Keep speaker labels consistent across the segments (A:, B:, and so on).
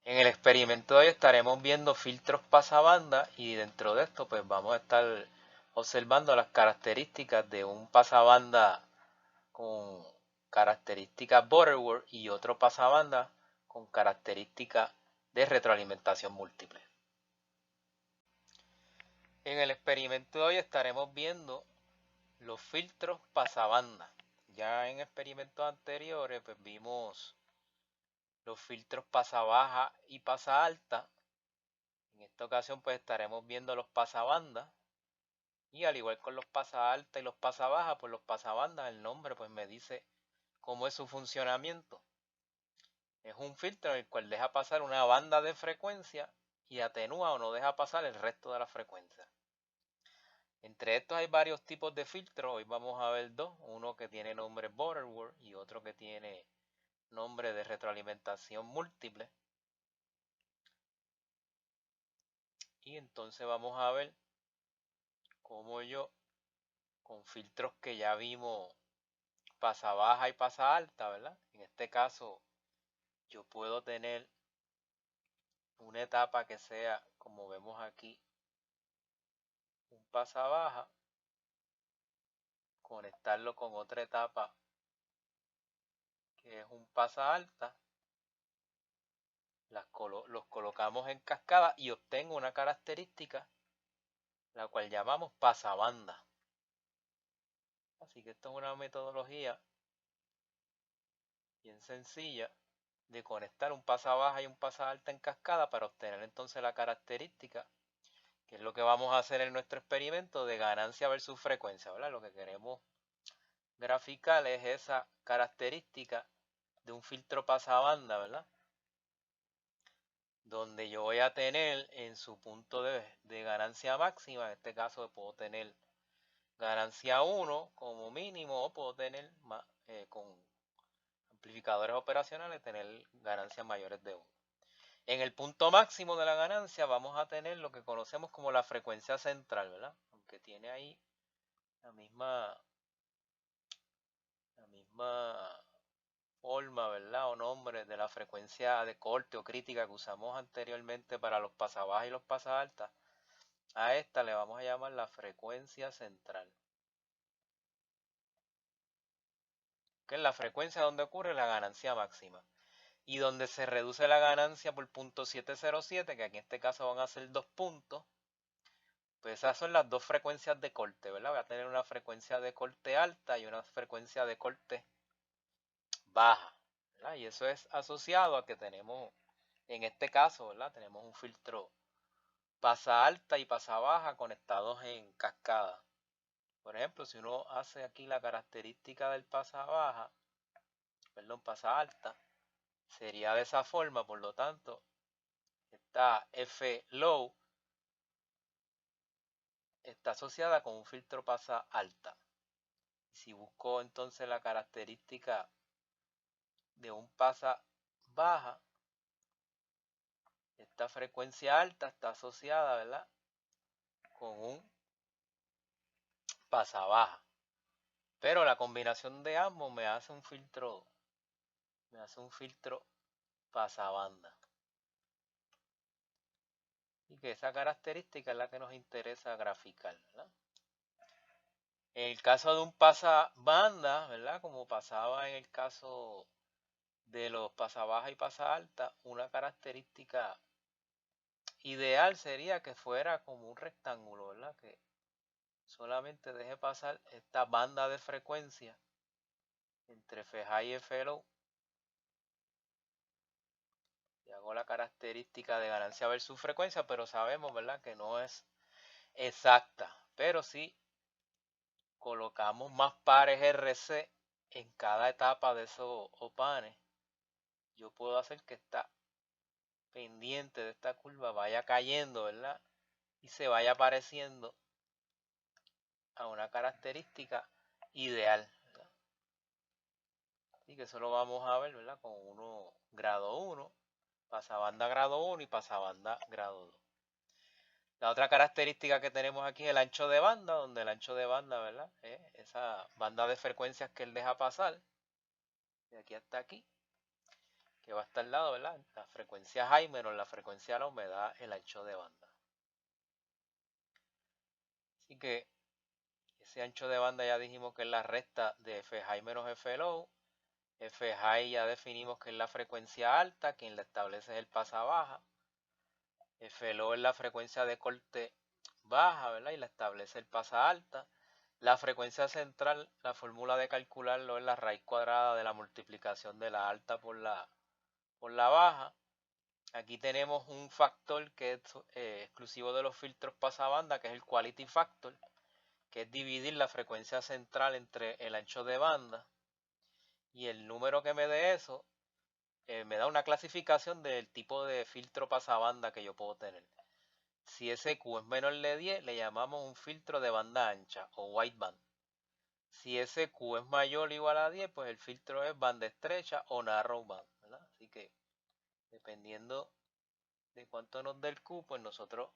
A: En el experimento de hoy estaremos viendo filtros pasabanda y dentro de esto pues vamos a estar observando las características de un pasabanda con características Butterworth y otro pasabanda con características de retroalimentación múltiple. En el experimento de hoy estaremos viendo los filtros pasabanda. Ya en experimentos anteriores pues vimos los filtros pasabaja y pasalta. En esta ocasión pues estaremos viendo los pasabandas y al igual con los pasalta y los pasabaja, pues los pasabandas, el nombre pues me dice cómo es su funcionamiento. Es un filtro en el cual deja pasar una banda de frecuencia y atenúa o no deja pasar el resto de la frecuencia. Entre estos hay varios tipos de filtros, hoy vamos a ver dos, uno que tiene nombre Butterworth y otro que tiene nombre de retroalimentación múltiple. Y entonces vamos a ver cómo yo, con filtros que ya vimos, pasa baja y pasa alta, ¿verdad? En este caso, yo puedo tener una etapa que sea, como vemos aquí, un pasa baja, conectarlo con otra etapa que es un pasa alta, los colocamos en cascada y obtengo una característica, la cual llamamos pasabanda. Así que esto es una metodología bien sencilla de conectar un pasa baja y un pasa alta en cascada para obtener entonces la característica, que es lo que vamos a hacer en nuestro experimento de ganancia versus frecuencia, ¿verdad? Lo que queremos graficar es esa característica de un filtro pasabanda, ¿verdad? Donde yo voy a tener en su punto de ganancia máxima, en este caso puedo tener ganancia 1 como mínimo o puedo tener con amplificadores operacionales tener ganancias mayores de 1. En el punto máximo de la ganancia vamos a tener lo que conocemos como la frecuencia central, ¿verdad? Aunque tiene ahí la misma forma, ¿verdad? O nombre de la frecuencia de corte o crítica que usamos anteriormente para los pasabajas y los pasaltas. A esta le vamos a llamar la frecuencia central, que es la frecuencia donde ocurre la ganancia máxima. Y donde se reduce la ganancia por punto 707, que en este caso van a ser 2 puntos, pues esas son las dos frecuencias de corte, ¿verdad? Voy a tener una frecuencia de corte alta y una frecuencia de corte baja, ¿verdad? Y eso es asociado a que tenemos, en este caso, ¿verdad? Tenemos un filtro pasa alta y pasa baja conectados en cascada. Por ejemplo, si uno hace aquí la característica del pasa baja, perdón, pasa alta, sería de esa forma, por lo tanto, esta F low está asociada con un filtro pasa alta. Si busco entonces la característica de un pasa baja, esta frecuencia alta está asociada, ¿verdad?, con un pasa baja. Pero la combinación de ambos me hace un filtro pasabanda. Y que esa característica es la que nos interesa graficar, ¿verdad? En el caso de un pasabanda, ¿verdad?, como pasaba en el caso de los pasa baja y pasa alta, una característica ideal sería que fuera como un rectángulo, ¿verdad? Que solamente deje pasar esta banda de frecuencia entre F high y F low. Y hago la característica de ganancia versus frecuencia, pero sabemos, ¿verdad?, que no es exacta. Pero si colocamos más pares RC en cada etapa de esos opanes, yo puedo hacer que esta pendiente de esta curva vaya cayendo, ¿verdad?, y se vaya pareciendo a una característica ideal, ¿verdad? Así que eso lo vamos a ver, ¿verdad?, con uno grado 1, pasabanda grado 1 y pasabanda grado 2. La otra característica que tenemos aquí es el ancho de banda, donde el ancho de banda, ¿verdad?, es esa banda de frecuencias que él deja pasar de aquí hasta aquí, que que va a estar al lado, ¿verdad? La frecuencia high menos la frecuencia low me da el ancho de banda. Así que ese ancho de banda ya dijimos que es la resta de F high menos F low. F high ya definimos que es la frecuencia alta, quien la establece es el pasa baja. F low es la frecuencia de corte baja, ¿verdad? Y la establece el pasa alta. La frecuencia central, la fórmula de calcularlo es la raíz cuadrada de la multiplicación de la alta por la baja. Aquí tenemos un factor que es exclusivo de los filtros pasabanda, que es el quality factor, que es dividir la frecuencia central entre el ancho de banda, y el número que me dé eso me da una clasificación del tipo de filtro pasabanda que yo puedo tener. Si ese Q es menor de 10, le llamamos un filtro de banda ancha o wideband. Si ese Q es mayor o igual a 10, pues el filtro es banda estrecha o narrowband, ¿verdad? Así que dependiendo de cuánto nos dé el Q, pues nosotros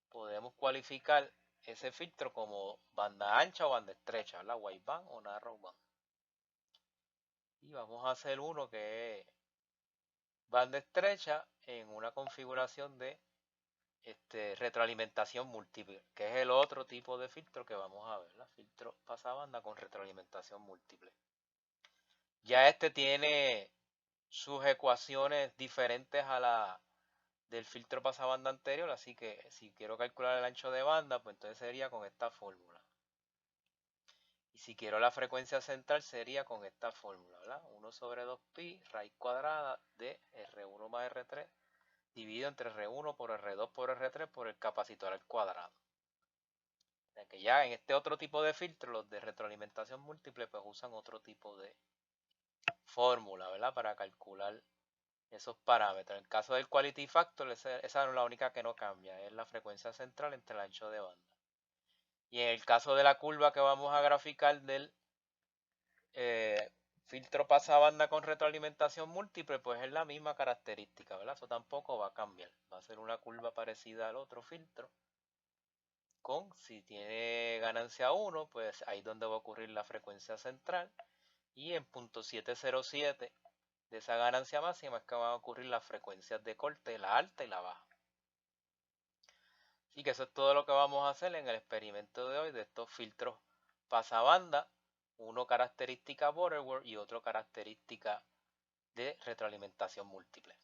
A: podemos cualificar ese filtro como banda ancha o banda estrecha, ¿verdad? Wideband o narrowband. Y vamos a hacer uno que es banda estrecha en una configuración de retroalimentación múltiple, que es el otro tipo de filtro que vamos a ver, ¿la? Filtro pasabanda con retroalimentación múltiple. Ya tiene sus ecuaciones diferentes a la del filtro pasabanda anterior, así que si quiero calcular el ancho de banda, pues entonces sería con esta fórmula. Y si quiero la frecuencia central sería con esta fórmula, ¿verdad? 1 sobre 2pi raíz cuadrada de R1 más R3 dividido entre R1 por R2 por R3 por el capacitor al cuadrado. O sea que ya en este otro tipo de filtro, los de retroalimentación múltiple, pues usan otro tipo de fórmula, ¿verdad? Para calcular esos parámetros. En el caso del quality factor, esa es la única que no cambia, es la frecuencia central entre el ancho de banda. Y en el caso de la curva que vamos a graficar del filtro pasabanda con retroalimentación múltiple, pues es la misma característica, ¿verdad? Eso tampoco va a cambiar. Va a ser una curva parecida al otro filtro. Si tiene ganancia 1, pues ahí es donde va a ocurrir la frecuencia central. Y en punto 707 de esa ganancia máxima es que van a ocurrir las frecuencias de corte, la alta y la baja. Así que eso es todo lo que vamos a hacer en el experimento de hoy de estos filtros pasabanda, uno característica Butterworth y otro característica de retroalimentación múltiple.